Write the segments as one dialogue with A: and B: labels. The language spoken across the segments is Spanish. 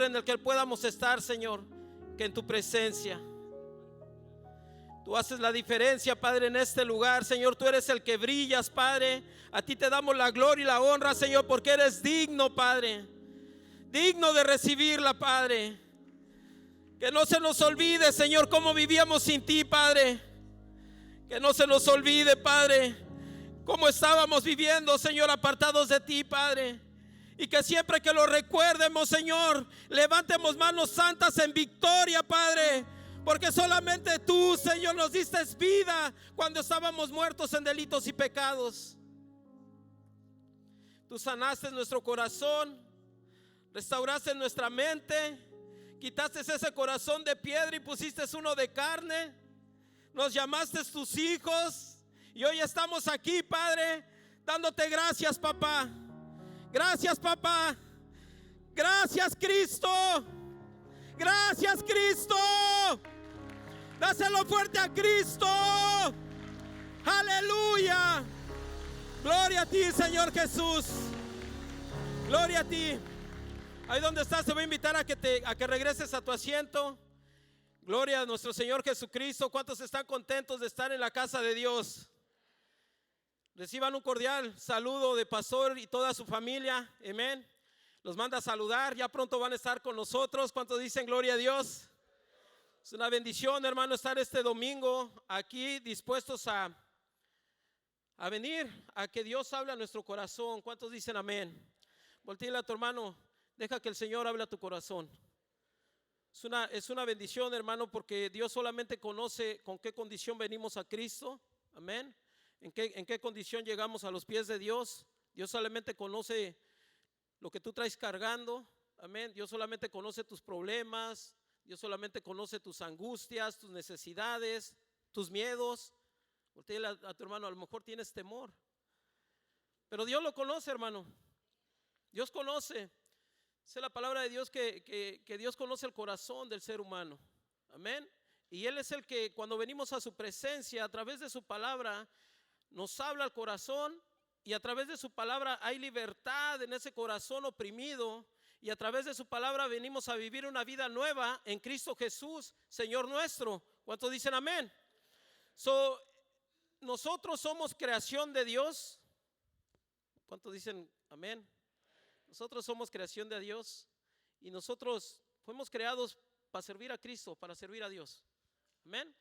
A: en el que podamos estar, Señor, que en tu presencia. Tú haces la diferencia, Padre, en este lugar, Señor. Tú eres el que brillas, Padre. A ti te damos la gloria y la honra, Señor, porque eres digno, Padre. Digno de recibirla, Padre. Que no se nos olvide, Señor, cómo vivíamos sin ti, Padre. Que no se nos olvide, Padre, cómo estábamos viviendo, Señor, apartados de ti, Padre. Y que siempre que lo recuerdemos, Señor, levantemos manos santas en victoria, Padre. Porque solamente tú, Señor, nos diste vida cuando estábamos muertos en delitos y pecados. Tú sanaste nuestro corazón, restauraste nuestra mente, quitaste ese corazón de piedra y pusiste uno de carne. Nos llamaste tus hijos y hoy estamos aquí, Padre, dándote gracias, papá. Gracias, papá. Gracias, Cristo. Gracias, Cristo. Dáselo fuerte a Cristo. Aleluya. Gloria a ti, Señor Jesús. Gloria a ti. Ahí donde estás, te voy a invitar a que regreses a tu asiento. Gloria a nuestro Señor Jesucristo. ¿Cuántos están contentos de estar en la casa de Dios? Reciban un cordial saludo de pastor y toda su familia. Amén. Los manda a saludar. Ya pronto van a estar con nosotros. ¿Cuántos dicen gloria a Dios? Es una bendición, hermano, estar este domingo aquí dispuestos a venir a que Dios hable a nuestro corazón. ¿Cuántos dicen amén? Voltéale a tu hermano. Deja que el Señor hable a tu corazón. Es una bendición, hermano, porque Dios solamente conoce con qué condición venimos a Cristo. Amén. En qué condición llegamos a los pies de Dios. Dios solamente conoce lo que tú traes cargando. Amén. Dios solamente conoce tus problemas. Dios solamente conoce tus angustias, tus necesidades, tus miedos. Voltea a tu hermano, a lo mejor tienes temor, pero Dios lo conoce, hermano. Dios conoce. Es la palabra de Dios que Dios conoce el corazón del ser humano. Amén. Y Él es el que cuando venimos a su presencia, a través de su palabra, nos habla al corazón. Y a través de su palabra hay libertad en ese corazón oprimido. Y a través de su palabra venimos a vivir una vida nueva en Cristo Jesús, Señor nuestro. ¿Cuántos dicen amén? Nosotros somos creación de Dios. ¿Cuántos dicen amén? Nosotros somos creación de Dios y nosotros fuimos creados para servir a Cristo, para servir a Dios. Amén.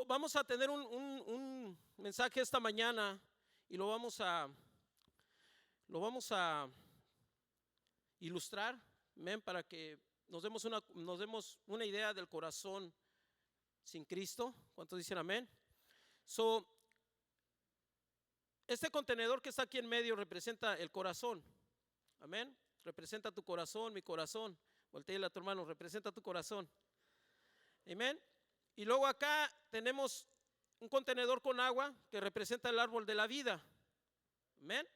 A: Vamos a tener un mensaje esta mañana y lo vamos a ilustrar, amén, para que nos demos una idea del corazón sin Cristo. ¿Cuántos dicen amén? Este contenedor que está aquí en medio representa el corazón. Amén. Representa tu corazón, mi corazón. Voltéale a tu hermano, representa tu corazón. Amén. Y luego acá tenemos un contenedor con agua que representa el árbol de la vida. Amén.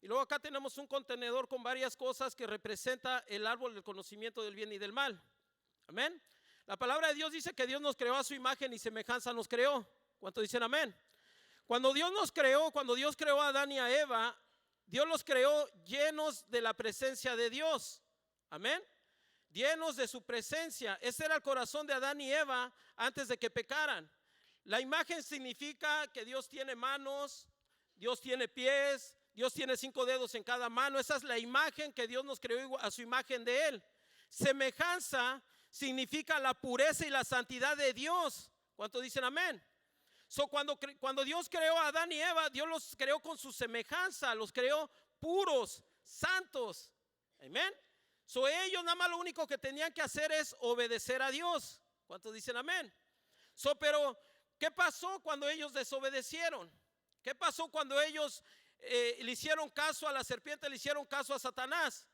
A: Y luego acá tenemos un contenedor con varias cosas que representa el árbol del conocimiento del bien y del mal. Amén. La palabra de Dios dice que Dios nos creó a su imagen y semejanza nos creó. ¿Cuántos dicen amén? Cuando Dios creó a Adán y a Eva, Dios los creó llenos de la presencia de Dios. Amén. Llenos de su presencia. Ese era el corazón de Adán y Eva antes de que pecaran. La imagen significa que Dios tiene manos, Dios tiene pies, Dios tiene 5 dedos en cada mano. Esa es la imagen que Dios nos creó a su imagen de Él. Semejanza significa la pureza y la santidad de Dios. ¿Cuántos dicen amén? Cuando Dios creó a Adán y Eva, Dios los creó con su semejanza, los creó puros, santos. Amén. Ellos nada más lo único que tenían que hacer es obedecer a Dios. ¿Cuántos dicen amén? Pero ¿qué pasó cuando ellos desobedecieron? ¿Qué pasó cuando ellos le hicieron caso a la serpiente, le hicieron caso a Satanás?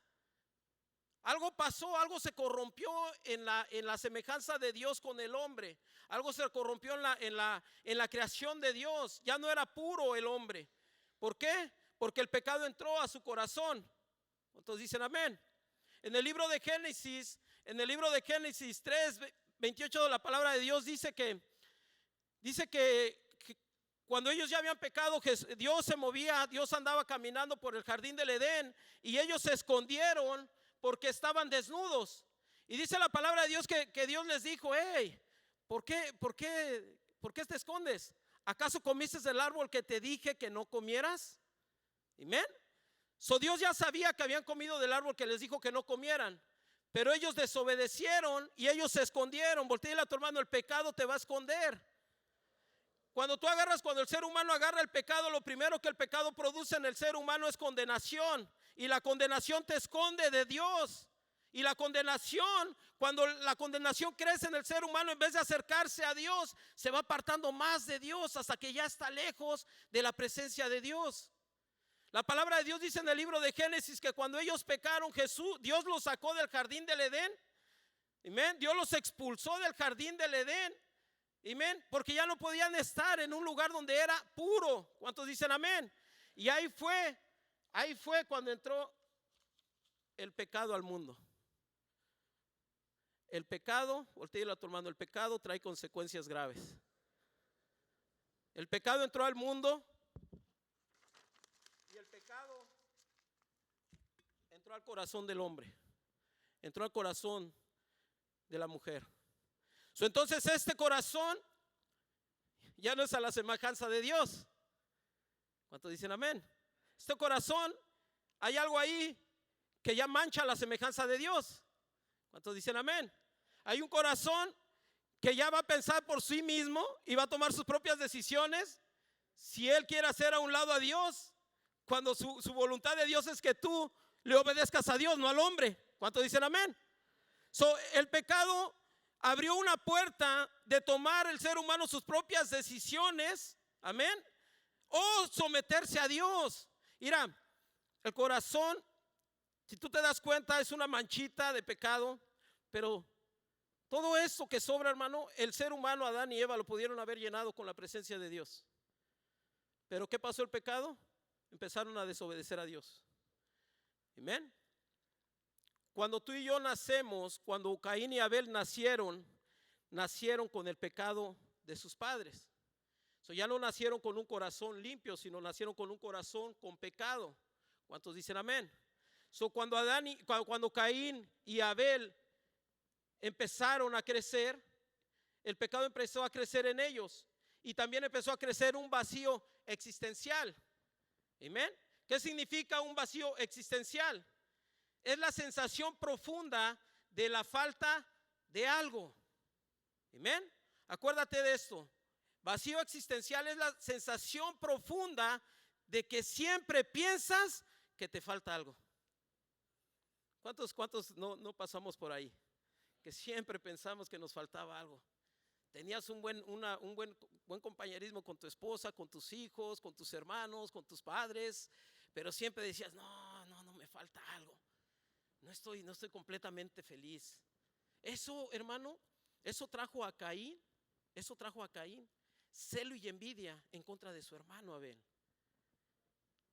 A: Algo pasó, algo se corrompió en la semejanza de Dios con el hombre. Algo se corrompió en la creación de Dios. Ya no era puro el hombre. ¿Por qué? Porque el pecado entró a su corazón. Entonces dicen amén. En el libro de Génesis 3:28 de la palabra de Dios dice que cuando ellos ya habían pecado, Dios se movía, Dios andaba caminando por el jardín del Edén y ellos se escondieron porque estaban desnudos. Y dice la palabra de Dios que Dios les dijo: hey, ¿por qué te escondes? ¿Acaso comiste del árbol que te dije que no comieras? Amén. So Dios ya sabía que habían comido del árbol que les dijo que no comieran, pero ellos desobedecieron y ellos se escondieron. Voltea a tu hermano: el pecado te va a esconder. Cuando el ser humano agarra el pecado, lo primero que el pecado produce en el ser humano es condenación, y la condenación te esconde de Dios. Y la condenación, cuando la condenación crece en el ser humano, en vez de acercarse a Dios, se va apartando más de Dios hasta que ya está lejos de la presencia de Dios. La palabra de Dios dice en el libro de Génesis que cuando ellos pecaron, Dios los sacó del jardín del Edén. Amén. Dios los expulsó del jardín del Edén. Amén. Porque ya no podían estar en un lugar donde era puro. ¿Cuántos dicen amén? Y ahí fue cuando entró el pecado al mundo. El pecado, voltea a tu hermano, el pecado trae consecuencias graves. El pecado entró al mundo y el pecado entró al corazón del hombre, entró al corazón de la mujer. Entonces este corazón ya no es a la semejanza de Dios. ¿Cuántos dicen amén? Este corazón, hay algo ahí que ya mancha la semejanza de Dios. ¿Cuántos dicen amén? Hay un corazón que ya va a pensar por sí mismo y va a tomar sus propias decisiones. Si él quiere hacer a un lado a Dios, cuando su voluntad de Dios es que tú le obedezcas a Dios, no al hombre. ¿Cuántos dicen amén? El pecado abrió una puerta de tomar el ser humano sus propias decisiones, amén, o someterse a Dios. Mira, el corazón, si tú te das cuenta, es una manchita de pecado, pero todo esto que sobra, hermano, el ser humano, Adán y Eva, lo pudieron haber llenado con la presencia de Dios. Pero ¿qué pasó el pecado? Empezaron a desobedecer a Dios. Amén. Cuando tú y yo nacemos, cuando Caín y Abel nacieron con el pecado de sus padres. Ya no nacieron con un corazón limpio, sino nacieron con un corazón con pecado. ¿Cuántos dicen amén? Cuando Caín y Abel empezaron a crecer, el pecado empezó a crecer en ellos y también empezó a crecer un vacío existencial. Amén. ¿Qué significa un vacío existencial? Es la sensación profunda de la falta de algo. Amén. Acuérdate de esto. Vacío existencial es la sensación profunda de que siempre piensas que te falta algo. ¿Cuántos no pasamos por ahí? Que siempre pensamos que nos faltaba algo. Tenías un buen compañerismo con tu esposa, con tus hijos, con tus hermanos, con tus padres, pero siempre decías: no me falta algo. No estoy completamente feliz. Eso, hermano, eso trajo a Caín celo y envidia en contra de su hermano Abel.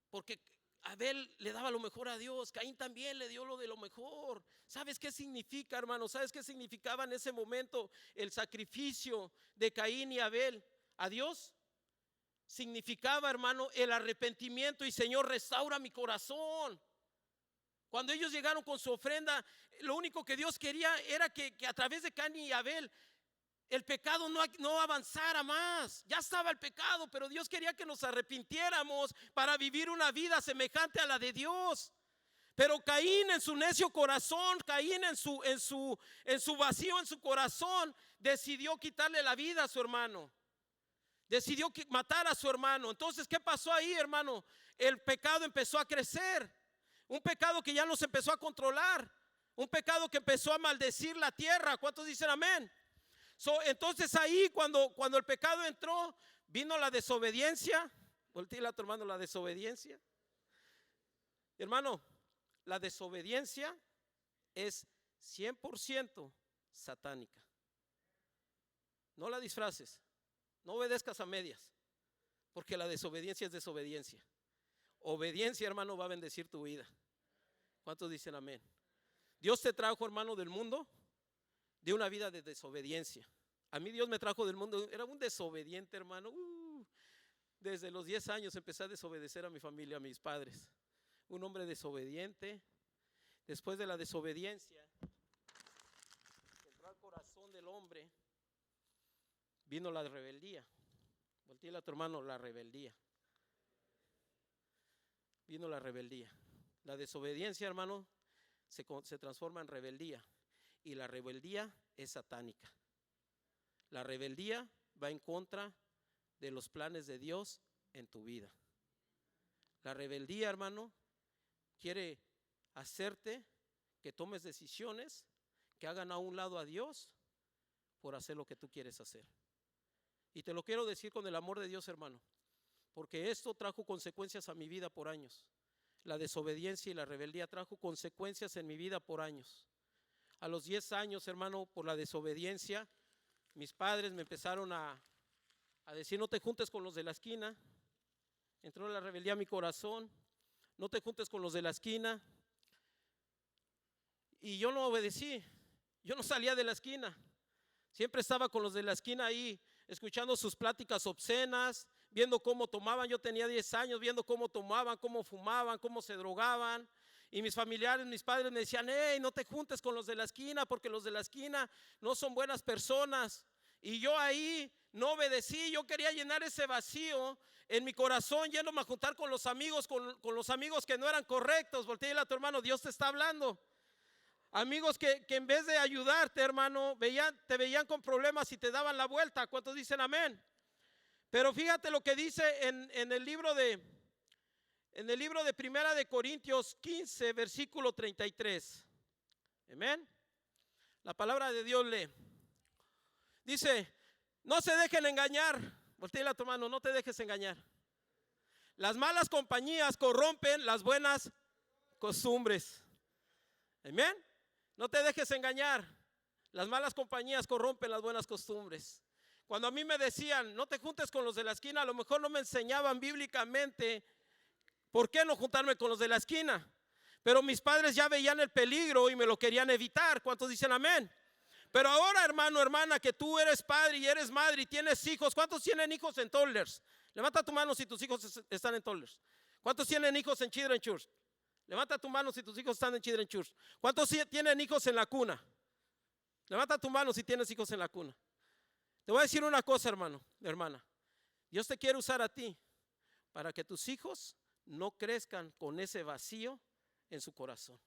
A: Porque Abel le daba lo mejor a Dios, Caín también le dio lo de lo mejor. ¿Sabes qué significa, hermano? ¿Sabes qué significaba en ese momento el sacrificio de Caín y Abel a Dios? Significaba, hermano, el arrepentimiento y: Señor, restaura mi corazón. Cuando ellos llegaron con su ofrenda, lo único que Dios quería era que a través de Caín y Abel el pecado no avanzara más. Ya estaba el pecado, pero Dios quería que nos arrepintiéramos para vivir una vida semejante a la de Dios. Pero Caín, en su necio corazón, Caín en su vacío, en su corazón, decidió quitarle la vida a su hermano. Decidió matar a su hermano. Entonces, ¿qué pasó ahí, hermano? El pecado empezó a crecer. Un pecado que ya nos empezó a controlar. Un pecado que empezó a maldecir la tierra. ¿Cuántos dicen amén? Entonces ahí cuando el pecado entró, vino la desobediencia. Voltea a tu hermano: la desobediencia. Hermano, la desobediencia es 100% satánica. No la disfraces, no obedezcas a medias, porque la desobediencia es desobediencia. Obediencia, hermano, va a bendecir tu vida. ¿Cuántos dicen amén? Dios te trajo, hermano, del mundo de una vida de desobediencia. A mí Dios me trajo del mundo, era un desobediente, hermano. Desde los 10 años empecé a desobedecer a mi familia, a mis padres. Un hombre desobediente. después de la desobediencia, entró al corazón del hombre, vino la rebeldía. Voltea a tu hermano, la rebeldía. Vino la rebeldía. La desobediencia, hermano, se transforma en rebeldía. Y la rebeldía es satánica. La rebeldía va en contra de los planes de Dios en tu vida. La rebeldía, hermano, quiere hacerte que tomes decisiones que hagan a un lado a Dios por hacer lo que tú quieres hacer. Y te lo quiero decir con el amor de Dios, hermano, porque esto trajo consecuencias a mi vida por años. La desobediencia y la rebeldía trajo consecuencias en mi vida por años. A los 10 años, hermano, por la desobediencia, mis padres me empezaron a decir: no te juntes con los de la esquina. Entró la rebeldía a mi corazón: no te juntes con los de la esquina. Y yo no obedecí, yo no salía de la esquina. Siempre estaba con los de la esquina ahí, escuchando sus pláticas obscenas, viendo cómo tomaban. Yo tenía 10 años, viendo cómo tomaban, cómo fumaban, cómo se drogaban. Y mis familiares, mis padres me decían: hey, no te juntes con los de la esquina, porque los de la esquina no son buenas personas. Y yo ahí no obedecí. Yo quería llenar ese vacío en mi corazón, yéndome a juntar con los amigos, con los amigos que no eran correctos. Voltea a tu hermano, Dios te está hablando. Amigos que en vez de ayudarte, hermano, te veían con problemas y te daban la vuelta. ¿Cuántos dicen amén? Pero fíjate lo que dice en el libro de Primera de Corintios 15, versículo 33. Amén. La palabra de Dios lee. Dice: no se dejen engañar. Voltea a tu mano, no te dejes engañar. Las malas compañías corrompen las buenas costumbres. Amén. No te dejes engañar. Las malas compañías corrompen las buenas costumbres. Cuando a mí me decían: no te juntes con los de la esquina, a lo mejor no me enseñaban bíblicamente por qué no juntarme con los de la esquina. Pero mis padres ya veían el peligro y me lo querían evitar. ¿Cuántos dicen amén? Pero ahora, hermano, hermana, que tú eres padre y eres madre y tienes hijos. ¿Cuántos tienen hijos en Toddlers? Levanta tu mano si tus hijos están en Toddlers. ¿Cuántos tienen hijos en Children's Church? Levanta tu mano si tus hijos están en Children's Church. ¿Cuántos tienen hijos en la cuna? Levanta tu mano si tienes hijos en la cuna. Te voy a decir una cosa, hermano, hermana. Dios te quiere usar a ti para que tus hijos no crezcan con ese vacío en su corazón.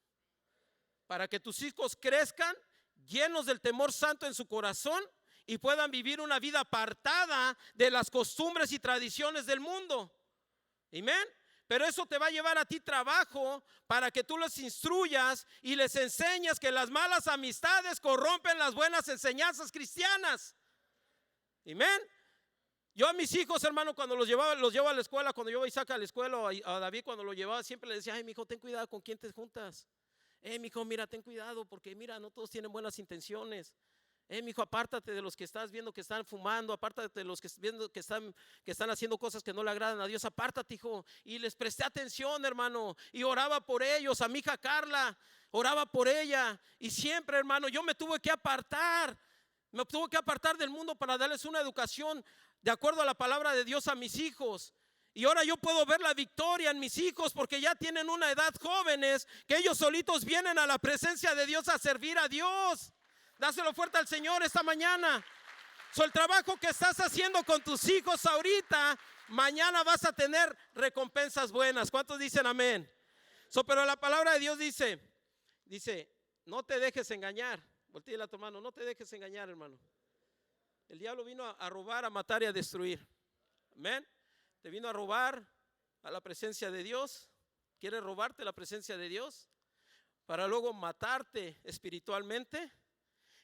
A: Para que tus hijos crezcan llenos del temor santo en su corazón y puedan vivir una vida apartada de las costumbres y tradiciones del mundo. Amén. Pero eso te va a llevar a ti trabajo para que tú les instruyas y les enseñes que las malas amistades corrompen las buenas enseñanzas cristianas. Amén. Yo a mis hijos, hermano, cuando los llevo a la escuela, cuando yo voy a Isaac a la escuela, o a David cuando lo llevaba, siempre le decía: ay, mi hijo, ten cuidado con quién te juntas. Mi hijo, mira, ten cuidado, porque mira, no todos tienen buenas intenciones. Mi hijo, apártate de los que estás viendo que están fumando, apártate de los que viendo que están haciendo cosas que no le agradan a Dios. Apártate, hijo. Y les presté atención, hermano, y oraba por ellos. A mi hija Carla, oraba por ella. Y siempre, hermano, yo me tuve que apartar del mundo para darles una educación de acuerdo a la palabra de Dios a mis hijos. Y ahora yo puedo ver la victoria en mis hijos, porque ya tienen una edad jóvenes, que ellos solitos vienen a la presencia de Dios a servir a Dios. Dáselo fuerte al Señor esta mañana. El trabajo que estás haciendo con tus hijos ahorita, mañana vas a tener recompensas buenas. ¿Cuántos dicen amén? Pero la palabra de Dios dice, no te dejes engañar. Voltea a tu mano, no te dejes engañar, hermano. El diablo vino a robar, a matar y a destruir. Amén. Te vino a robar a la presencia de Dios. Quiere robarte la presencia de Dios para luego matarte espiritualmente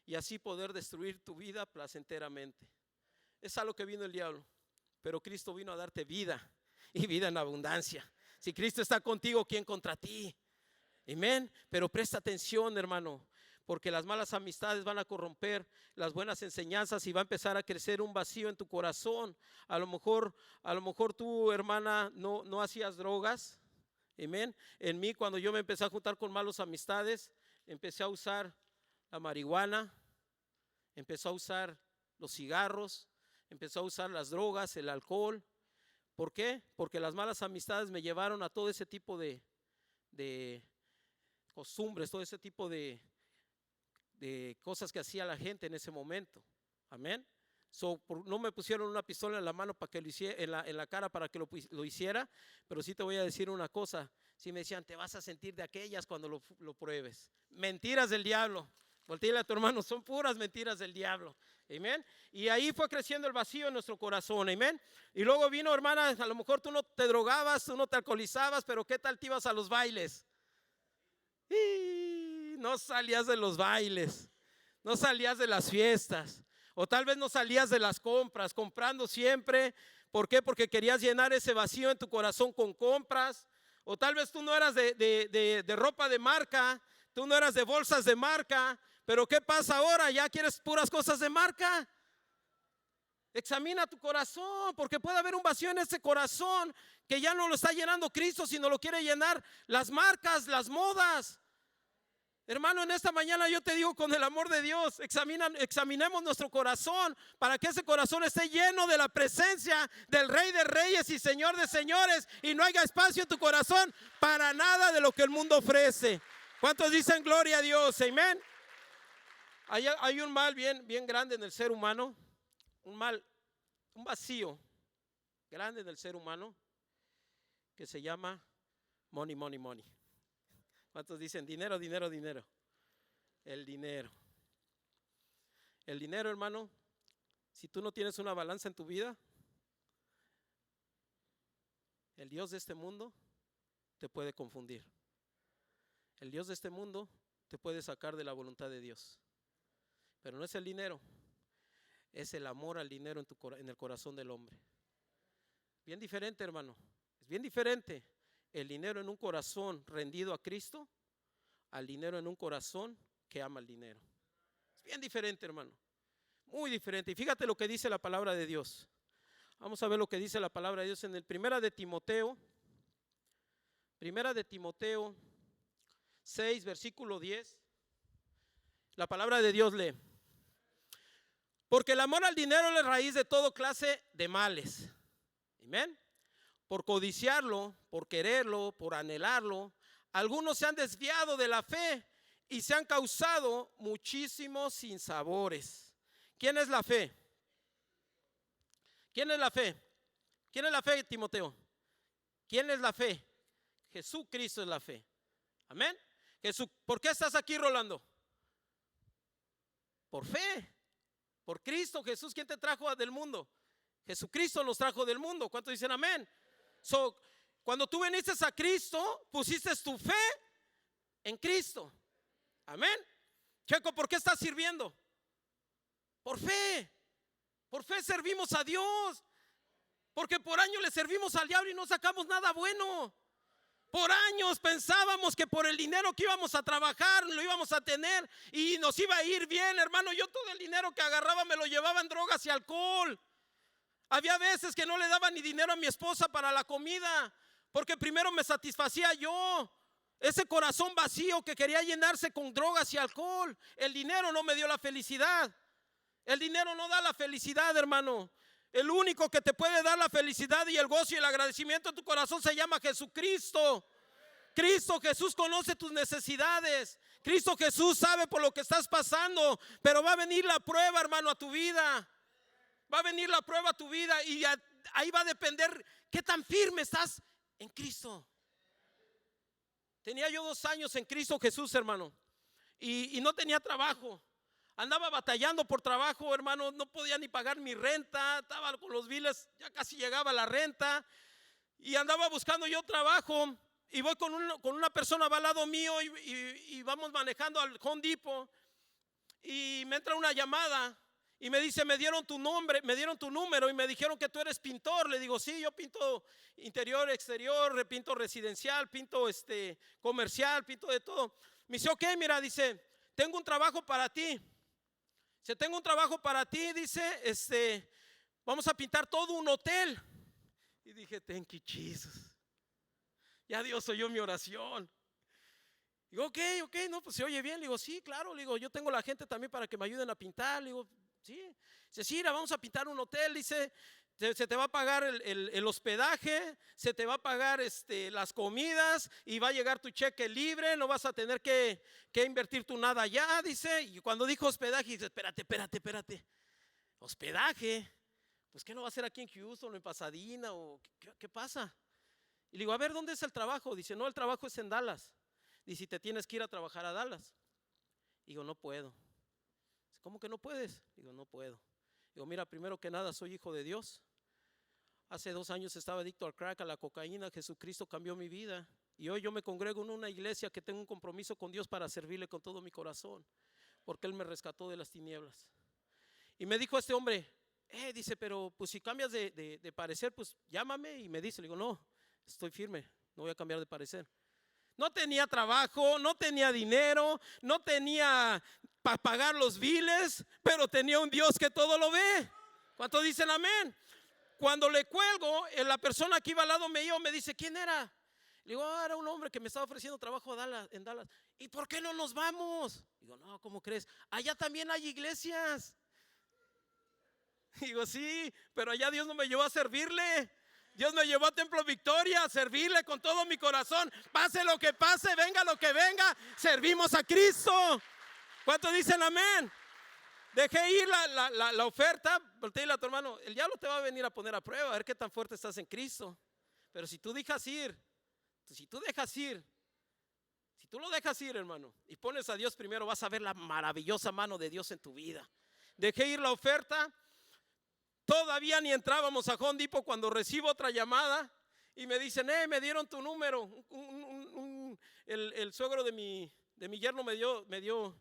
A: y así poder destruir tu vida placenteramente. Es a lo que vino el diablo. Pero Cristo vino a darte vida, y vida en abundancia. Si Cristo está contigo, ¿quién contra ti? Amén. Pero presta atención, hermano, porque las malas amistades van a corromper las buenas enseñanzas y va a empezar a crecer un vacío en tu corazón. A lo mejor tú, hermana, no hacías drogas. Amén. En mí, cuando yo me empecé a juntar con malas amistades, empecé a usar la marihuana, empezó a usar los cigarros, empezó a usar las drogas, el alcohol. ¿Por qué? Porque las malas amistades me llevaron a todo ese tipo de costumbres, todo ese tipo de cosas que hacía la gente en ese momento. Amén. No me pusieron una pistola en la mano para que lo hiciera, en la cara para que lo hiciera, pero sí te voy a decir una cosa. Si me decían, te vas a sentir de aquellas cuando lo pruebes. Mentiras del diablo. Voltéale a tu hermano, son puras mentiras del diablo. Amén. Y ahí fue creciendo el vacío en nuestro corazón. Amén. Y luego vino, hermana, a lo mejor tú no te drogabas, tú no te alcoholizabas, pero ¿qué tal te ibas a los bailes? Y no salías de los bailes, no salías de las fiestas, o tal vez no salías de las compras, comprando siempre. ¿Por qué? Porque querías llenar ese vacío en tu corazón con compras. O tal vez tú no eras de ropa de marca, tú no eras de bolsas de marca, pero ¿qué pasa ahora? ¿Ya quieres puras cosas de marca? Examina tu corazón, porque puede haber un vacío en ese corazón que ya no lo está llenando Cristo, sino lo quiere llenar las marcas, las modas. Hermano, en esta mañana yo te digo, con el amor de Dios, examinemos nuestro corazón para que ese corazón esté lleno de la presencia del Rey de Reyes y Señor de Señores, y no haya espacio en tu corazón para nada de lo que el mundo ofrece. ¿Cuántos dicen gloria a Dios? Amén. Hay un mal bien grande en el ser humano, un vacío grande en el ser humano que se llama money, money, money. ¿Cuántos dicen dinero, dinero, dinero? El dinero. El dinero, hermano, si tú no tienes una balanza en tu vida, el Dios de este mundo te puede confundir. El Dios de este mundo te puede sacar de la voluntad de Dios. Pero no es el dinero, es el amor al dinero en el corazón del hombre. Bien diferente, hermano. Es bien diferente el dinero en un corazón rendido a Cristo al dinero en un corazón que ama el dinero. Es bien diferente, hermano. Muy diferente. Y fíjate lo que dice la palabra de Dios. Vamos a ver lo que dice la palabra de Dios en el Primera de Timoteo 6, versículo 10. La palabra de Dios lee: porque el amor al dinero es la raíz de toda clase de males. Amén. Por codiciarlo, por quererlo, por anhelarlo, algunos se han desviado de la fe y se han causado muchísimos sinsabores. ¿Quién es la fe? ¿Quién es la fe? ¿Quién es la fe, Timoteo? ¿Quién es la fe? Jesucristo es la fe. Amén. ¿Por qué estás aquí, Rolando? Por fe. Por Cristo Jesús. ¿Quién te trajo del mundo? Jesucristo nos trajo del mundo. ¿Cuántos dicen amén? Cuando tú viniste a Cristo, pusiste tu fe en Cristo. Amén. Checo, ¿por qué estás sirviendo? Por fe. Por fe servimos a Dios. Porque por años le servimos al diablo y no sacamos nada bueno. Por años pensábamos que por el dinero que íbamos a trabajar lo íbamos a tener y nos iba a ir bien, hermano. Yo todo el dinero que agarraba me lo llevaba en drogas y alcohol. Había veces que no le daba ni dinero a mi esposa para la comida, porque primero me satisfacía yo. Ese corazón vacío que quería llenarse con drogas y alcohol. El dinero no me dio la felicidad. El dinero no da la felicidad, hermano. El único que te puede dar la felicidad y el gozo y el agradecimiento en tu corazón se llama Jesucristo. Cristo Jesús conoce tus necesidades. Cristo Jesús sabe por lo que estás pasando, pero va a venir la prueba, hermano, a tu vida. Va a venir la prueba a tu vida y ahí va a depender qué tan firme estás en Cristo. Tenía yo 2 años en Cristo Jesús, hermano, y no tenía trabajo. Andaba batallando por trabajo, hermano. No podía ni pagar mi renta. Estaba con los biles, ya casi llegaba la renta. Y andaba buscando yo trabajo. Y voy con una persona, va al lado mío y vamos manejando al Home Depot. Y me entra una llamada y me dice: me dieron tu número y me dijeron que tú eres pintor. Le digo: sí, yo pinto interior, exterior, pinto residencial, pinto comercial, pinto de todo. Me dice: ok, mira, dice, tengo un trabajo para ti. Si tengo un trabajo para ti, dice, vamos a pintar todo un hotel. Y dije: thank you, Jesus. Ya Dios oyó mi oración. Digo: ok, no, pues se oye bien. Le digo: sí, claro. Le digo: yo tengo la gente también para que me ayuden a pintar. Le digo: sí. Dice: sí, vamos a pintar un hotel. Dice: Se te va a pagar el hospedaje, se te va a pagar las comidas y va a llegar tu cheque libre, no vas a tener que invertir tu nada allá, dice. Y cuando dijo hospedaje, dice, espérate, hospedaje, pues ¿qué no va a ser aquí en Houston o en Pasadena o qué pasa? Y le digo, a ver, ¿dónde es el trabajo? Dice, no, el trabajo es en Dallas. Dice, te tienes que ir a trabajar a Dallas. Digo, no puedo. ¿Cómo que no puedes? Digo, no puedo. Digo, mira, primero que nada, soy hijo de Dios. Hace 2 años estaba adicto al crack, a la cocaína. Jesucristo cambió mi vida. Y hoy yo me congrego en una iglesia que tengo un compromiso con Dios para servirle con todo mi corazón, porque Él me rescató de las tinieblas. Y me dijo este hombre, dice, pero pues si cambias de parecer, pues llámame y me dice. Le digo, no, estoy firme, no voy a cambiar de parecer. No tenía trabajo, no tenía dinero, no tenía para pagar los biles, pero tenía un Dios que todo lo ve. ¿Cuántos dicen amén? Cuando le cuelgo, la persona que iba al lado mío me dice, ¿quién era? Le digo, era un hombre que me estaba ofreciendo trabajo en Dallas. ¿Y por qué no nos vamos? Digo, no, ¿cómo crees? Allá también hay iglesias. Digo, sí, pero allá Dios no me llevó a servirle. Dios me llevó a Templo Victoria a servirle con todo mi corazón. Pase lo que pase, venga lo que venga, servimos a Cristo. ¿Cuántos dicen amén? Dejé ir la oferta. Volteale a tu hermano, el diablo te va a venir a poner a prueba, a ver qué tan fuerte estás en Cristo. Pero si tú dejas ir, si tú lo dejas ir, hermano, y pones a Dios primero, vas a ver la maravillosa mano de Dios en tu vida. Dejé ir la oferta. Todavía ni entrábamos a Home Depot cuando recibo otra llamada y me dicen, me dieron tu número. El suegro de mi yerno me dio,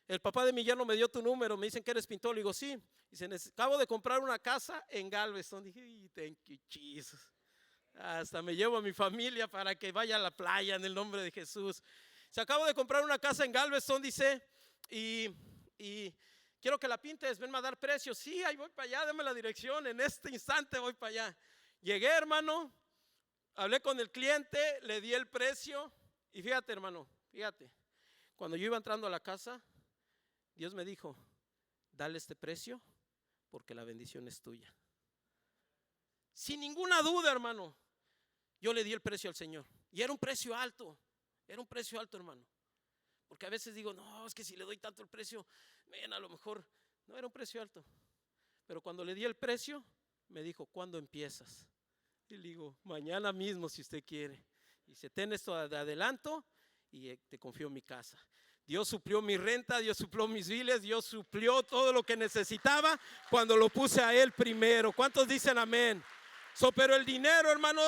A: el papá de mi yerno me dio tu número. Me dicen que eres pintor. Le digo, sí. Dicen, acabo de comprar una casa en Galveston. Dije, thank you, Jesus. Hasta me llevo a mi familia para que vaya a la playa en el nombre de Jesús. Se acabo de comprar una casa en Galveston, dice, y quiero que la pintes, venme a dar precios. Sí, ahí voy para allá, dame la dirección, en este instante voy para allá. Llegué, hermano, hablé con el cliente, le di el precio. Y fíjate, hermano, cuando yo iba entrando a la casa, Dios me dijo, dale este precio porque la bendición es tuya. Sin ninguna duda, hermano, yo le di el precio al Señor. Y era un precio alto, hermano. Porque a veces digo, no, es que si le doy tanto el precio, a lo mejor no era un precio alto. Pero cuando le di el precio, me dijo, ¿cuándo empiezas? Y le digo, mañana mismo si usted quiere. Y dice, ten esto de adelanto y te confío mi casa. Dios suplió mi renta, Dios suplió mis biles, Dios suplió todo lo que necesitaba cuando lo puse a Él primero. ¿Cuántos dicen amén? Pero el dinero, hermano,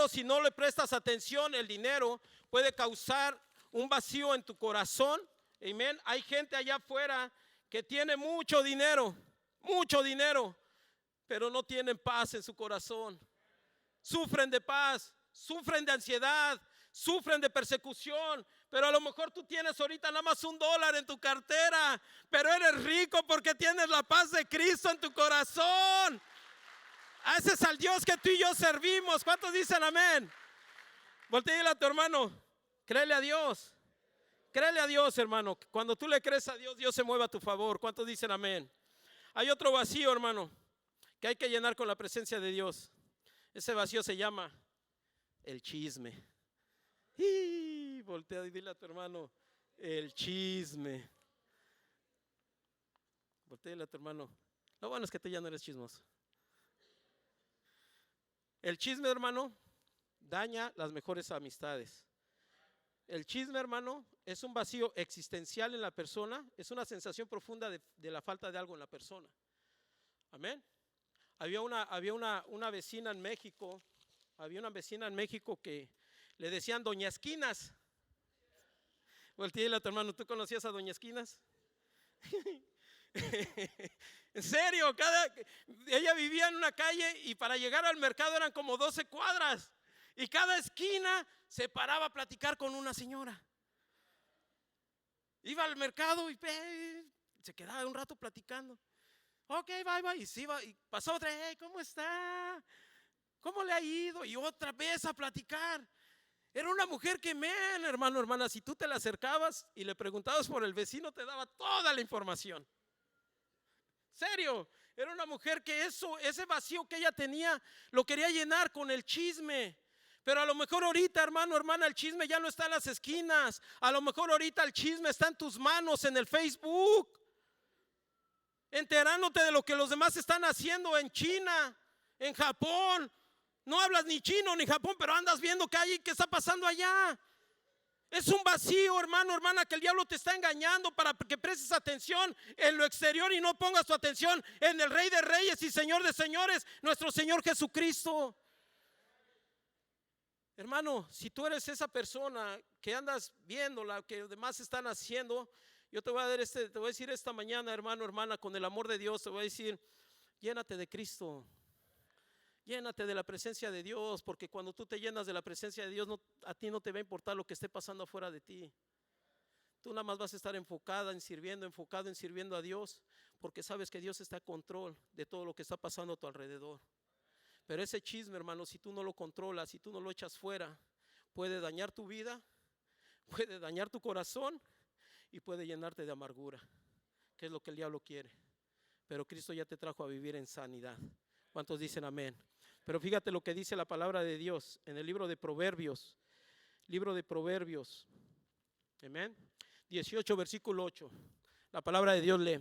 A: si no le prestas atención, el dinero puede causar un vacío en tu corazón. Amén. Hay gente allá afuera que tiene mucho dinero, pero no tienen paz en su corazón. Sufren de paz, sufren de ansiedad, sufren de persecución. Pero a lo mejor tú tienes ahorita nada más $1 en tu cartera, pero eres rico porque tienes la paz de Cristo en tu corazón. Ese es al Dios que tú y yo servimos. ¿Cuántos dicen amén? Voltea a tu hermano, créele a Dios. Créele a Dios, hermano. Cuando tú le crees a Dios, Dios se mueve a tu favor. ¿Cuántos dicen amén? Hay otro vacío, hermano, que hay que llenar con la presencia de Dios. Ese vacío se llama el chisme. Y voltea y dile a tu hermano, el chisme. Voltea a tu hermano. Lo bueno es que tú ya no eres chismoso. El chisme, hermano, daña las mejores amistades. El chisme, hermano, es un vacío existencial en la persona, es una sensación profunda de la falta de algo en la persona. Amén. Había una vecina en México, que le decían Doña Esquinas. Volteale a tu hermano, ¿tú conocías a Doña Esquinas? En serio, ella vivía en una calle y para llegar al mercado eran como 12 cuadras. Y cada esquina se paraba a platicar con una señora. Iba al mercado y se quedaba un rato platicando. Ok, bye. Y se iba y pasó otra, ¿cómo está? ¿Cómo le ha ido? Y otra vez a platicar. Era una mujer que, hermano, hermana, si tú te la acercabas y le preguntabas por el vecino, te daba toda la información. Serio, Era una mujer que ese vacío que ella tenía, lo quería llenar con el chisme. Pero a lo mejor ahorita, hermano, hermana, el chisme ya no está en las esquinas. A lo mejor ahorita el chisme está en tus manos, en el Facebook, enterándote de lo que los demás están haciendo en China, en Japón. No hablas ni chino ni Japón, pero andas viendo qué está pasando allá. Es un vacío, hermano, hermana, que el diablo te está engañando para que prestes atención en lo exterior y no pongas tu atención en el Rey de Reyes y Señor de Señores, nuestro Señor Jesucristo. Hermano, si tú eres esa persona que andas viendo lo que los demás están haciendo, yo te voy a decir esta mañana, hermano, hermana, con el amor de Dios, te voy a decir, llénate de Cristo. Llénate de la presencia de Dios, porque cuando tú te llenas de la presencia de Dios, a ti no te va a importar lo que esté pasando afuera de ti. Tú nada más vas a estar enfocado en sirviendo a Dios, porque sabes que Dios está a control de todo lo que está pasando a tu alrededor. Pero ese chisme, hermano, si tú no lo controlas, si tú no lo echas fuera, puede dañar tu vida, puede dañar tu corazón y puede llenarte de amargura, que es lo que el diablo quiere. Pero Cristo ya te trajo a vivir en sanidad. ¿Cuántos dicen amén? Pero fíjate lo que dice la palabra de Dios en el libro de Proverbios. Amén. 18, versículo 8. La palabra de Dios lee: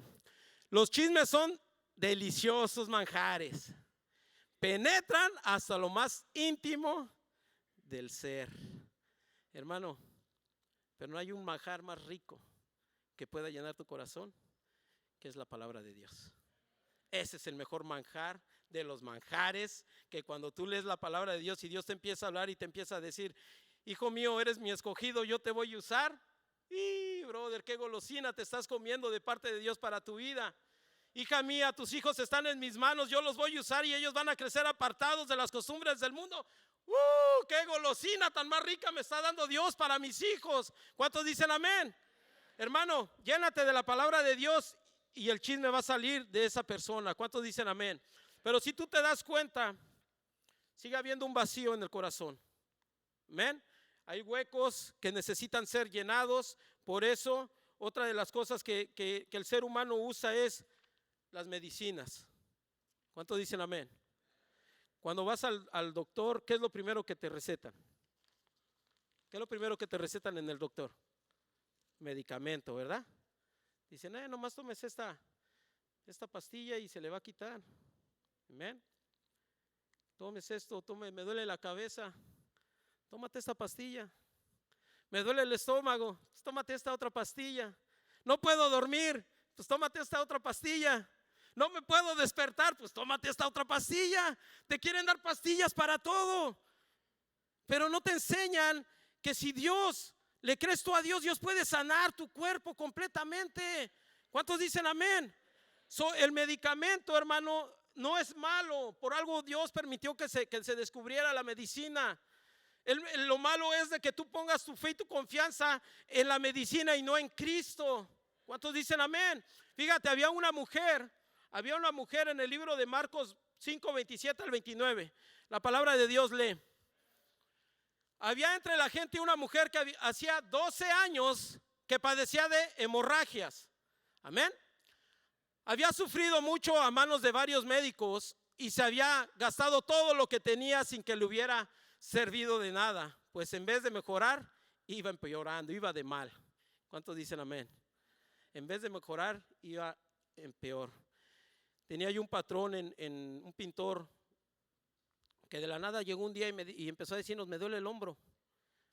A: los chismes son deliciosos manjares, penetran hasta lo más íntimo del ser. Hermano, pero no hay un manjar más rico que pueda llenar tu corazón, que es la palabra de Dios. Ese es el mejor manjar de los manjares, que cuando tú lees la palabra de Dios y Dios te empieza a hablar y te empieza a decir: hijo mío, eres mi escogido, yo te voy a usar. Y brother, qué golosina te estás comiendo de parte de Dios para tu vida. Hija mía, tus hijos están en mis manos, yo los voy a usar y ellos van a crecer apartados de las costumbres del mundo. Qué golosina tan más rica me está dando Dios para mis hijos. ¿Cuántos dicen amén? Hermano, llénate de la palabra de Dios y el chisme va a salir de esa persona. ¿Cuántos dicen amén? Pero si tú te das cuenta, sigue habiendo un vacío en el corazón. Amén. Hay huecos que necesitan ser llenados. Por eso, otra de las cosas que el ser humano usa es las medicinas. ¿Cuántos dicen amén? Cuando vas al doctor, ¿qué es lo primero que te recetan? ¿Qué es lo primero que te recetan en el doctor? Medicamento, ¿verdad? Dicen, nomás tomes esta pastilla y se le va a quitar. Amén. Tomes esto, me duele la cabeza, tómate esta pastilla. Me duele el estómago, pues tómate esta otra pastilla. No puedo dormir, pues tómate esta otra pastilla. No me puedo despertar, pues tómate esta otra pastilla. Te quieren dar pastillas para todo, pero no te enseñan que si Dios, le crees tú a Dios, Dios puede sanar tu cuerpo completamente. ¿Cuántos dicen amén? El medicamento, hermano, no es malo. Por algo Dios permitió que se descubriera la medicina. Lo malo es de que tú pongas tu fe y tu confianza en la medicina y no en Cristo. ¿Cuántos dicen amén? Fíjate, había una mujer en el libro de Marcos 5, 27 al 29. La palabra de Dios lee: había entre la gente una mujer que hacía 12 años que padecía de hemorragias. Amén. Había sufrido mucho a manos de varios médicos y se había gastado todo lo que tenía sin que le hubiera servido de nada. Pues en vez de mejorar, iba empeorando, iba de mal. ¿Cuántos dicen amén? En vez de mejorar, iba en peor. Tenía yo un patrón en un pintor que de la nada llegó un día y empezó a decirnos: me duele el hombro.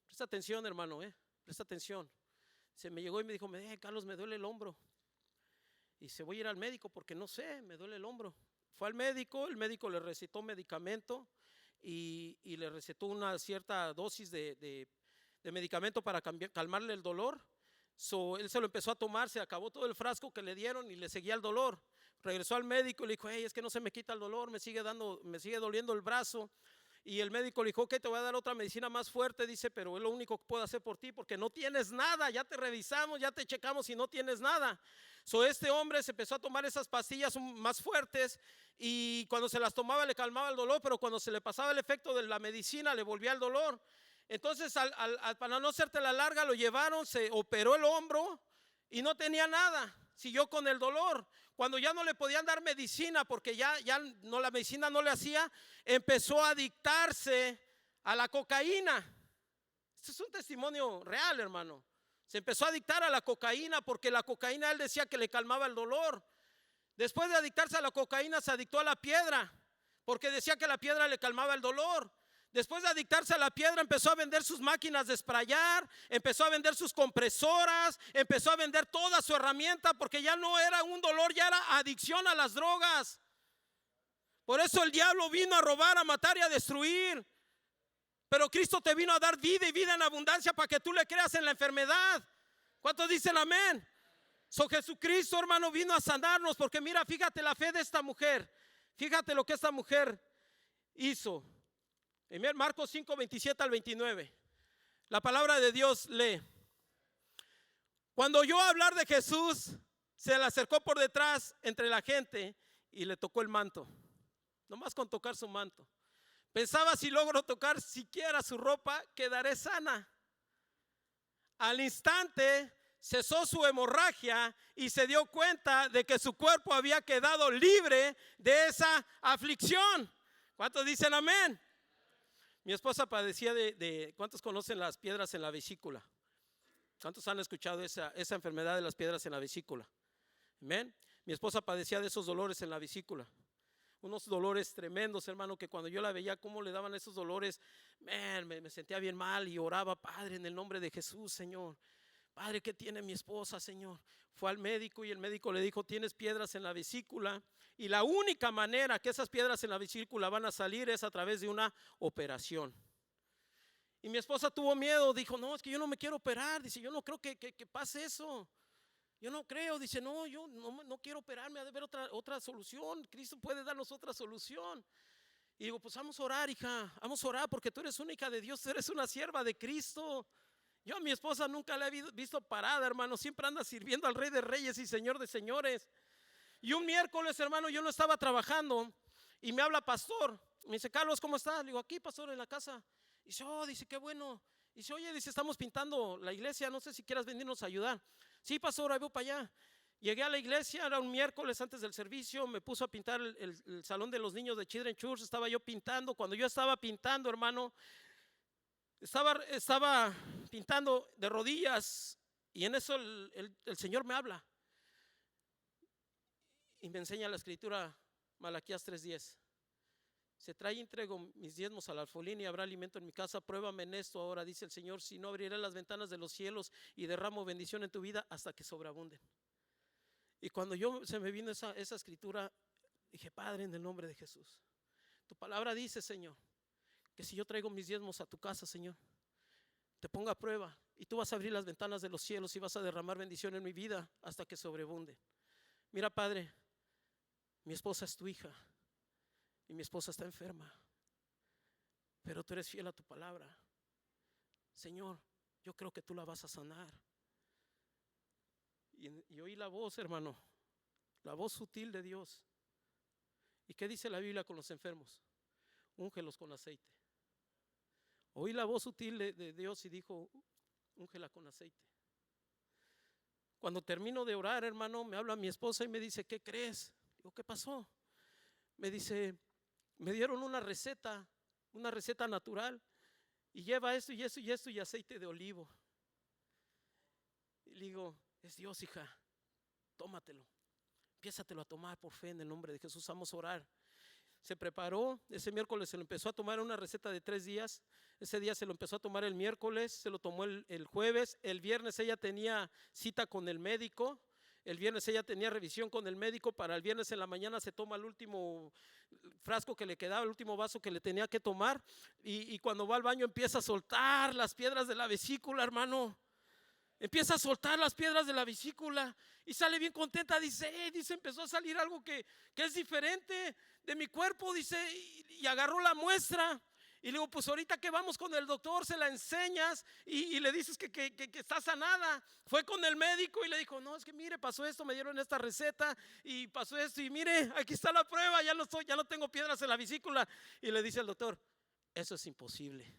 A: Presta atención, hermano, presta atención. Se me llegó y me dijo: Carlos, me duele el hombro. Y se voy a ir al médico porque no sé, me duele el hombro. Fue al médico, el médico le recetó medicamento y le recetó una cierta dosis de medicamento para calmarle el dolor. Él se lo empezó a tomar, se acabó todo el frasco que le dieron y le seguía el dolor. Regresó al médico y le dijo: es que no se me quita el dolor, me sigue doliendo el brazo. Y el médico le dijo: ok, te voy a dar otra medicina más fuerte. Dice: pero es lo único que puedo hacer por ti porque no tienes nada, ya te revisamos, ya te checamos y no tienes nada. Este hombre se empezó a tomar esas pastillas más fuertes y cuando se las tomaba le calmaba el dolor, pero cuando se le pasaba el efecto de la medicina le volvía el dolor. Entonces para no hacerte la larga, lo llevaron, se operó el hombro y no tenía nada. siguió con el dolor. Cuando ya no le podían dar medicina, porque ya no, la medicina no le hacía, empezó a adictarse a la cocaína. Este es un testimonio real, hermano. Se empezó a adictar a la cocaína porque la cocaína él decía que le calmaba el dolor. Después de adictarse a la cocaína se adictó a la piedra porque decía que la piedra le calmaba el dolor. Después de adictarse a la piedra empezó a vender sus máquinas de sprayar, empezó a vender sus compresoras, empezó a vender toda su herramienta porque ya no era un dolor, ya era adicción a las drogas. Por eso el diablo vino a robar, a matar y a destruir. Pero Cristo te vino a dar vida y vida en abundancia para que tú le creas en la enfermedad. ¿Cuántos dicen amén? Jesucristo, hermano, vino a sanarnos porque mira, fíjate la fe de esta mujer. Fíjate lo que esta mujer hizo. Marcos 5, 27 al 29. La palabra de Dios lee: cuando oyó hablar de Jesús, se le acercó por detrás entre la gente y le tocó el manto. Nomás con tocar su manto. Pensaba, si logro tocar siquiera su ropa, quedaré sana. Al instante cesó su hemorragia y se dio cuenta de que su cuerpo había quedado libre de esa aflicción. ¿Cuántos dicen amén? Mi esposa padecía ¿cuántos conocen las piedras en la vesícula? ¿Cuántos han escuchado esa enfermedad de las piedras en la vesícula? Amén. Mi esposa padecía de esos dolores en la vesícula. Unos dolores tremendos, hermano, que cuando yo la veía cómo le daban esos dolores, me sentía bien mal y oraba: Padre, en el nombre de Jesús, Señor. Padre, ¿qué tiene mi esposa, Señor? Fue al médico y el médico le dijo: tienes piedras en la vesícula y la única manera que esas piedras en la vesícula van a salir es a través de una operación. Y mi esposa tuvo miedo, dijo: no, es que yo no me quiero operar. Dice: yo no creo que pase eso. Yo no creo, dice: no, yo no quiero operarme, ha de haber otra solución. Cristo puede darnos otra solución. Y digo: pues vamos a orar, hija, vamos a orar porque tú eres una hija de Dios, tú eres una sierva de Cristo. Yo a mi esposa nunca la he visto parada, hermano, siempre anda sirviendo al Rey de Reyes y Señor de Señores. Y un miércoles, hermano, yo no estaba trabajando y me habla pastor, me dice: Carlos, ¿cómo estás? Le digo: aquí, pastor, en la casa. Y dice: oh, dice, qué bueno. Y dice: oye, dice, estamos pintando la iglesia, no sé si quieras venirnos a ayudar. Sí, pastor, ahí voy para allá. Llegué a la iglesia, era un miércoles antes del servicio, me puso a pintar el salón de los niños de Children's Church. Estaba yo pintando. Cuando yo estaba pintando, hermano, estaba pintando de rodillas y en eso el Señor me habla y me enseña la escritura, Malaquías 3:10. Se trae y entrego mis diezmos al alfolín y habrá alimento en mi casa. Pruébame en esto ahora, dice el Señor, si no abriré las ventanas de los cielos y derramo bendición en tu vida hasta que sobreabunden. Y cuando se me vino esa escritura, dije: Padre, en el nombre de Jesús, tu palabra dice, Señor, que si yo traigo mis diezmos a tu casa, Señor, te pongo a prueba y tú vas a abrir las ventanas de los cielos y vas a derramar bendición en mi vida hasta que sobreabunde. Mira, Padre, mi esposa es tu hija y mi esposa está enferma, pero tú eres fiel a tu palabra. Señor, yo creo que tú la vas a sanar. Y oí la voz, hermano, la voz sutil de Dios. ¿Y qué dice la Biblia con los enfermos? Úngelos con aceite. Oí la voz sutil de Dios y dijo: úngela con aceite. Cuando termino de orar, hermano, me habla mi esposa y me dice: ¿qué crees? Digo: ¿qué pasó? Me dice: me dieron una receta natural y lleva esto y esto y esto y aceite de olivo. Y le digo: es Dios, hija, tómatelo, empiézatelo a tomar por fe en el nombre de Jesús. Vamos a orar. Se preparó, ese miércoles se lo empezó a tomar, una receta de 3 días. Ese día se lo empezó a tomar el miércoles, se lo tomó el jueves. El viernes ella tenía cita con el médico. El viernes ella tenía revisión con el médico. Para el viernes en la mañana se toma el último frasco que le quedaba, el último vaso que le tenía que tomar. Y cuando va al baño empieza a soltar las piedras de la vesícula, hermano. Empieza a soltar las piedras de la vesícula y sale bien contenta. Dice: empezó a salir algo que es diferente de mi cuerpo, dice, y agarró la muestra. Y le digo: pues ahorita que vamos con el doctor, se la enseñas y le dices que está sanada. Fue con el médico y le dijo: no, es que mire, pasó esto, me dieron esta receta y pasó esto y mire, aquí está la prueba, ya no tengo piedras en la vesícula. Y le dice al doctor: eso es imposible.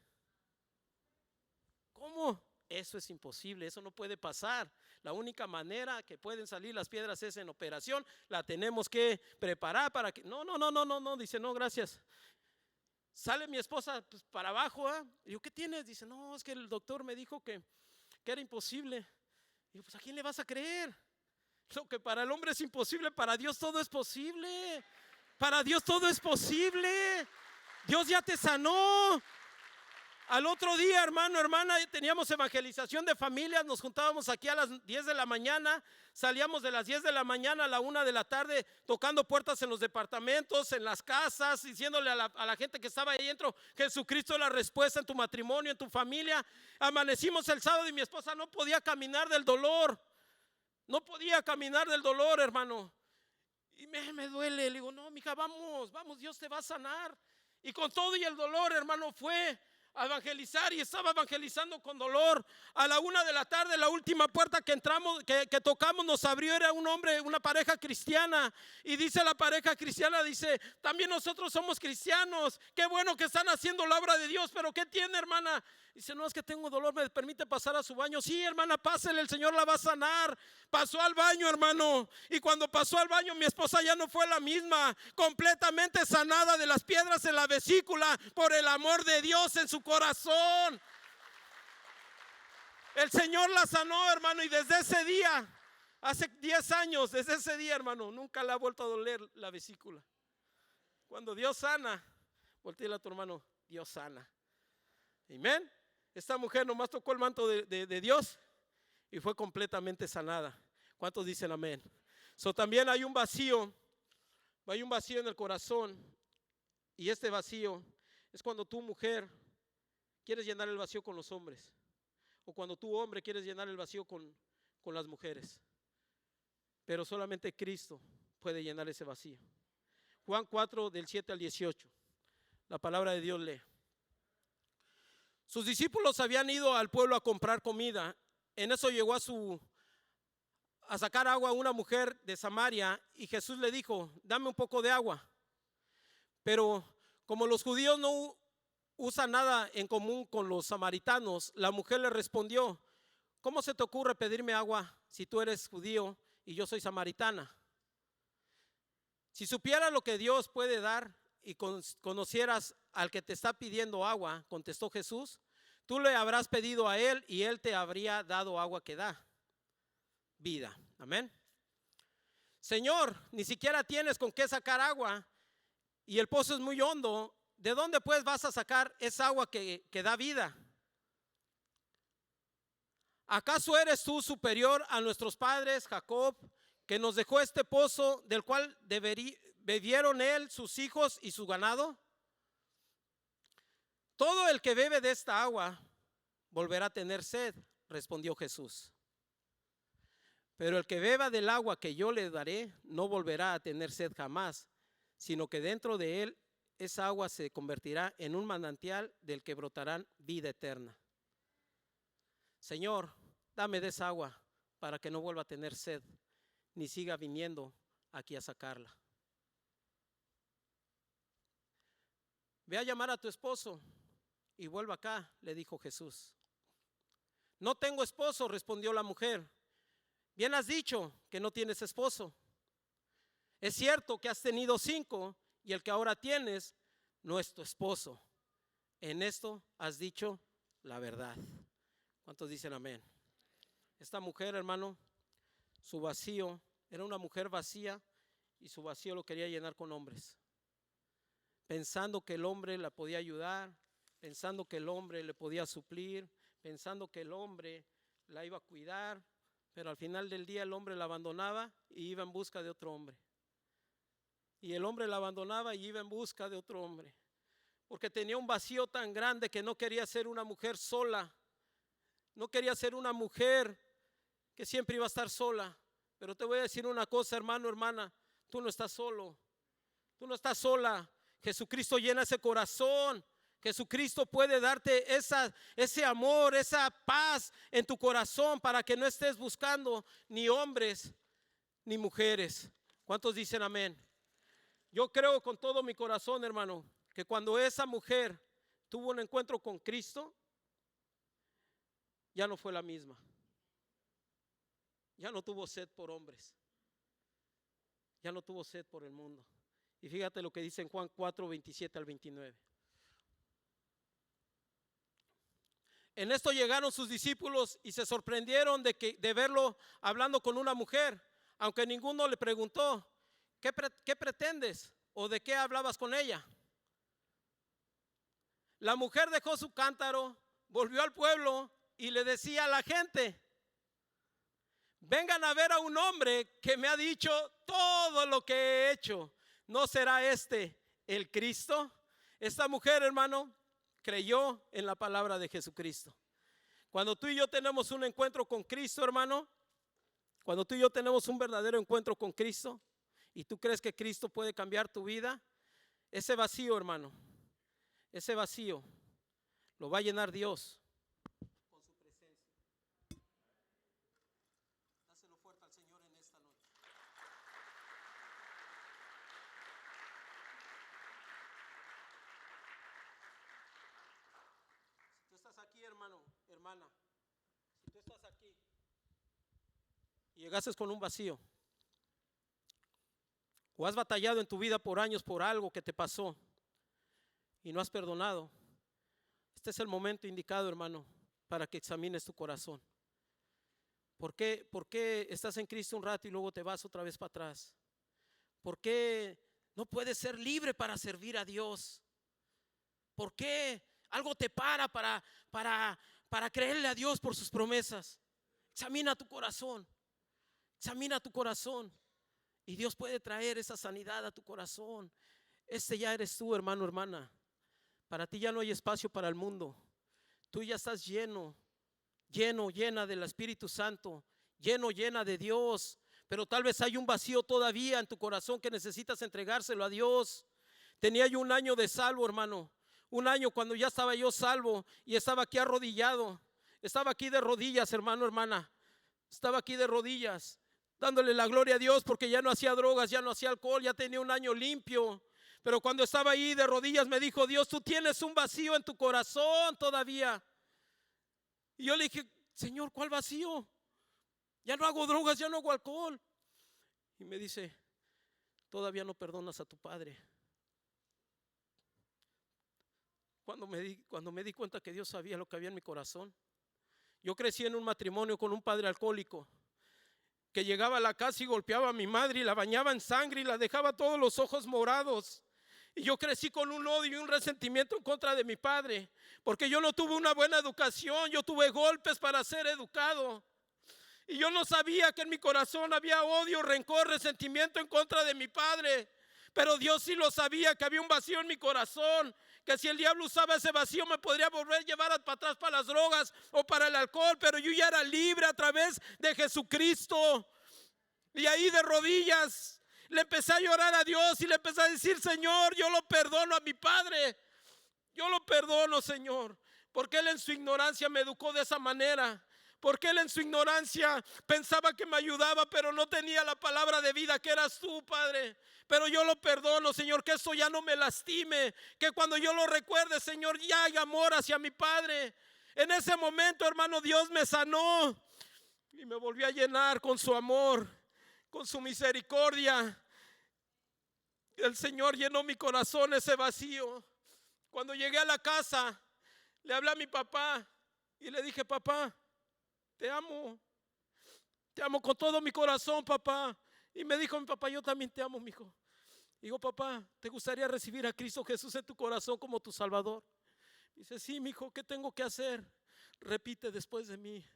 A: ¿Cómo? Eso es imposible, eso no puede pasar. La única manera que pueden salir las piedras es en operación. La tenemos que preparar para que... No, dice, no, gracias. Sale mi esposa pues, para abajo, ¿eh? Y yo, ¿qué tienes? Dice, no, es que el doctor me dijo que era imposible. Y yo, pues, ¿a quién le vas a creer? Lo que para el hombre es imposible, para Dios todo es posible. Para Dios todo es posible. Dios ya te sanó. Al otro día, hermano, hermana, teníamos evangelización de familias, nos juntábamos aquí a las 10 de la mañana, salíamos de las 10 de la mañana a la 1 de la tarde, tocando puertas en los departamentos, en las casas, diciéndole a la gente que estaba ahí dentro, Jesucristo es la respuesta en tu matrimonio, en tu familia. Amanecimos el sábado y mi esposa no podía caminar del dolor, no podía caminar del dolor, hermano. Y me duele, le digo, no, mija, vamos, Dios te va a sanar. Y con todo y el dolor, hermano, fue a evangelizar y estaba evangelizando con dolor. A la 1 de la tarde, la última puerta que entramos, que tocamos, nos abrió, era un hombre, una pareja cristiana. Y dice la pareja cristiana, dice, también nosotros somos cristianos. Qué bueno que están haciendo la obra de Dios, pero ¿qué tiene, hermana? Dice, no, es que tengo dolor, ¿me permite pasar a su baño? Sí, hermana, pásele, el Señor la va a sanar. Pasó al baño, hermano, y cuando pasó al baño mi esposa ya no fue la misma, completamente sanada de las piedras en la vesícula por el amor de Dios en su corazón. El Señor la sanó, hermano, y desde ese día, hace 10 años, desde ese día, hermano, nunca le ha vuelto a doler la vesícula. Cuando Dios sana, voltea a tu hermano, Dios sana. Amén. Esta mujer nomás tocó el manto de Dios y fue completamente sanada. ¿Cuántos dicen amén? También hay un vacío en el corazón. Y este vacío es cuando tú, mujer, quieres llenar el vacío con los hombres, o cuando tú, hombre, quieres llenar el vacío con las mujeres. Pero solamente Cristo puede llenar ese vacío. Juan 4, del 7 al 18. La palabra de Dios lee. Sus discípulos habían ido al pueblo a comprar comida. En eso llegó a sacar agua a una mujer de Samaria, y Jesús le dijo, dame un poco de agua. Pero como los judíos no usan nada en común con los samaritanos, la mujer le respondió, ¿cómo se te ocurre pedirme agua si tú eres judío y yo soy samaritana? Si supieras lo que Dios puede dar y conocieras al que te está pidiendo agua, contestó Jesús, tú le habrás pedido a él y él te habría dado agua que da vida. Amén. Señor, ni siquiera tienes con qué sacar agua y el pozo es muy hondo. ¿De dónde pues vas a sacar esa agua que da vida? ¿Acaso eres tú superior a nuestros padres, Jacob, que nos dejó este pozo del cual bebieron él, sus hijos y su ganado? Todo el que bebe de esta agua volverá a tener sed, respondió Jesús. Pero el que beba del agua que yo le daré no volverá a tener sed jamás, sino que dentro de él esa agua se convertirá en un manantial del que brotarán vida eterna. Señor, dame de esa agua para que no vuelva a tener sed, ni siga viniendo aquí a sacarla. Ve a llamar a tu esposo y vuelva acá, le dijo Jesús. No tengo esposo, respondió la mujer. Bien has dicho que no tienes esposo. Es cierto que has tenido 5 y el que ahora tienes no es tu esposo. En esto has dicho la verdad. ¿Cuántos dicen amén? Esta mujer, hermano, su vacío, era una mujer vacía y su vacío lo quería llenar con hombres. Pensando que el hombre la podía ayudar, pensando que el hombre le podía suplir, pensando que el hombre la iba a cuidar, pero al final del día el hombre la abandonaba y iba en busca de otro hombre. Y el hombre la abandonaba y iba en busca de otro hombre, porque tenía un vacío tan grande que no quería ser una mujer sola, no quería ser una mujer que siempre iba a estar sola. Pero te voy a decir una cosa, hermano, hermana, tú no estás solo, tú no estás sola. Jesucristo llena ese corazón. Jesucristo puede darte ese amor, esa paz en tu corazón para que no estés buscando ni hombres ni mujeres. ¿Cuántos dicen amén? Yo creo con todo mi corazón, hermano, que cuando esa mujer tuvo un encuentro con Cristo, ya no fue la misma. Ya no tuvo sed por hombres. Ya no tuvo sed por el mundo. Y fíjate lo que dice en Juan 4, 27 al 29. En esto llegaron sus discípulos y se sorprendieron de verlo hablando con una mujer, aunque ninguno le preguntó, ¿qué pretendes? ¿O de qué hablabas con ella? La mujer dejó su cántaro, volvió al pueblo y le decía a la gente: vengan a ver a un hombre que me ha dicho todo lo que he hecho. ¿No será este el Cristo? Esta mujer, hermano, creyó en la palabra de Jesucristo. Cuando tú y yo tenemos un encuentro con Cristo, hermano, cuando tú y yo tenemos un verdadero encuentro con Cristo y tú crees que Cristo puede cambiar tu vida, ese vacío, hermano, ese vacío lo va a llenar Dios con su presencia. Dáselo fuerte al Señor en esta noche. Si tú estás aquí, hermano, hermana, si tú estás aquí y llegaste con un vacío, o has batallado en tu vida por años por algo que te pasó y no has perdonado, este es el momento indicado, hermano, para que examines tu corazón. ¿Por qué estás en Cristo un rato y luego te vas otra vez para atrás? ¿Por qué no puedes ser libre para servir a Dios? ¿Por qué algo te para creerle a Dios por sus promesas? Examina tu corazón. Examina tu corazón. Y Dios puede traer esa sanidad a tu corazón. Ya eres tú, hermano, hermana. Para ti ya no hay espacio para el mundo. Tú ya estás llena del Espíritu Santo, llena de Dios. Pero tal vez hay un vacío todavía en tu corazón que necesitas entregárselo a Dios. Tenía yo un año de salvo, hermano. Un año cuando ya estaba yo salvo y estaba aquí arrodillado. Estaba aquí de rodillas, hermano, hermana. Estaba aquí de rodillas, dándole la gloria a Dios porque ya no hacía drogas, ya no hacía alcohol, ya tenía un año limpio. Pero cuando estaba ahí de rodillas me dijo Dios: tú tienes un vacío en tu corazón todavía. Y yo le dije: Señor, ¿cuál vacío? Ya no hago drogas, ya no hago alcohol. Y me dice: todavía no perdonas a tu padre. Cuando me di cuenta que Dios sabía lo que había en mi corazón. Yo crecí en un matrimonio con un padre alcohólico que llegaba a la casa y golpeaba a mi madre y la bañaba en sangre y la dejaba todos los ojos morados. Y yo crecí con un odio y un resentimiento en contra de mi padre, porque yo no tuve una buena educación, yo tuve golpes para ser educado. Y yo no sabía que en mi corazón había odio, rencor, resentimiento en contra de mi padre. Pero Dios sí lo sabía, que había un vacío en mi corazón, que si el diablo usaba ese vacío me podría volver a llevar para atrás para las drogas o para el alcohol, pero yo ya era libre a través de Jesucristo. Y ahí de rodillas le empecé a llorar a Dios y le empecé a decir: Señor, yo lo perdono a mi padre, yo lo perdono, Señor, porque él en su ignorancia me educó de esa manera. Porque él en su ignorancia pensaba que me ayudaba, pero no tenía la palabra de vida que eras tú, Padre. Pero yo lo perdono, Señor, que eso ya no me lastime, que cuando yo lo recuerde, Señor, ya hay amor hacia mi Padre. En ese momento, hermano, Dios me sanó y me volvió a llenar con su amor, con su misericordia. El Señor llenó mi corazón ese vacío. Cuando llegué a la casa, le hablé a mi papá y le dije: papá, te amo con todo mi corazón, papá. Y me dijo mi papá: yo también te amo, mijo. Digo: papá, ¿te gustaría recibir a Cristo Jesús en tu corazón como tu Salvador? Dice: sí, mijo, ¿qué tengo que hacer? Repite después de mí.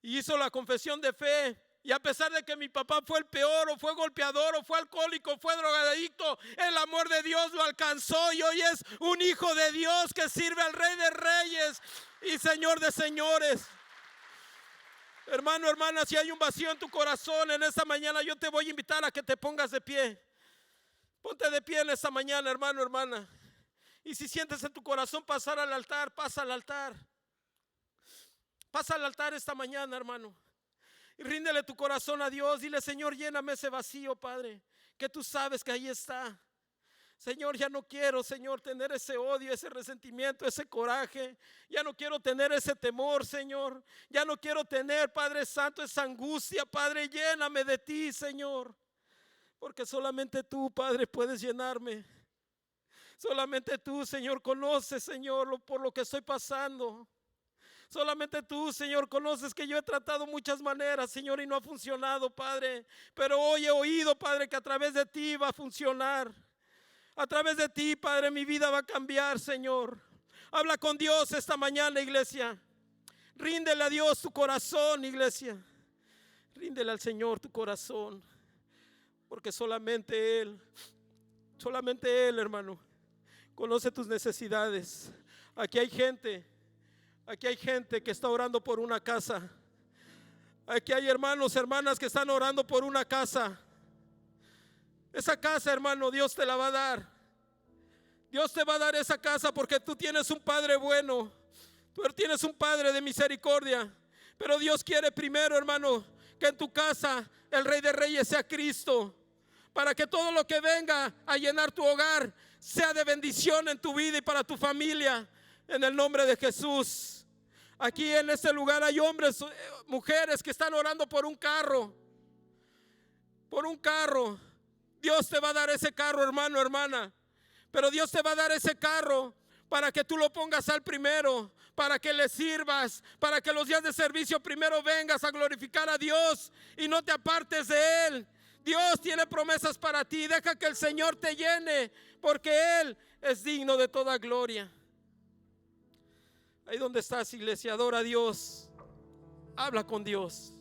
A: Y hizo la confesión de fe. Y a pesar de que mi papá fue el peor, o fue golpeador, o fue alcohólico, fue drogadicto, el amor de Dios lo alcanzó y hoy es un hijo de Dios que sirve al Rey de Reyes y Señor de Señores. Hermano, hermana, si hay un vacío en tu corazón en esta mañana, yo te voy a invitar a que te pongas de pie. Ponte de pie en esta mañana, hermano, hermana. Y si sientes en tu corazón pasar al altar, pasa al altar. Pasa al altar esta mañana, hermano. Y ríndele tu corazón a Dios. Dile: Señor, lléname ese vacío, Padre, que tú sabes que ahí está. Señor, ya no quiero, Señor, tener ese odio, ese resentimiento, ese coraje. Ya no quiero tener ese temor, Señor. Ya no quiero tener, Padre Santo, esa angustia. Padre, lléname de ti, Señor. Porque solamente tú, Padre, puedes llenarme. Solamente tú, Señor, conoces, Señor, por lo que estoy pasando. Solamente tú, Señor, conoces que yo he tratado muchas maneras, Señor, y no ha funcionado, Padre. Pero hoy he oído, Padre, que a través de ti va a funcionar. A través de ti, Padre, mi vida va a cambiar, Señor. Habla con Dios esta mañana, iglesia. Ríndele a Dios tu corazón, iglesia. Ríndele al Señor tu corazón. Porque solamente Él, hermano, conoce tus necesidades. Aquí hay gente que está orando por una casa. Aquí hay hermanos, hermanas que están orando por una casa. Esa casa, hermano, Dios te la va a dar. Dios te va a dar esa casa porque tú tienes un Padre bueno. Tú tienes un Padre de misericordia. Pero Dios quiere primero, hermano, que en tu casa el Rey de Reyes sea Cristo. Para que todo lo que venga a llenar tu hogar sea de bendición en tu vida y para tu familia. En el nombre de Jesús. Aquí en este lugar hay hombres, mujeres que están orando por un carro. Por un carro. Dios te va a dar ese carro, hermano, hermana. Pero Dios te va a dar ese carro para que tú lo pongas al primero, para que le sirvas, para que los días de servicio primero vengas a glorificar a Dios y no te apartes de Él. Dios tiene promesas para ti. Deja que el Señor te llene, porque Él es digno de toda gloria. Ahí donde estás, iglesia, adora a Dios. Habla con Dios.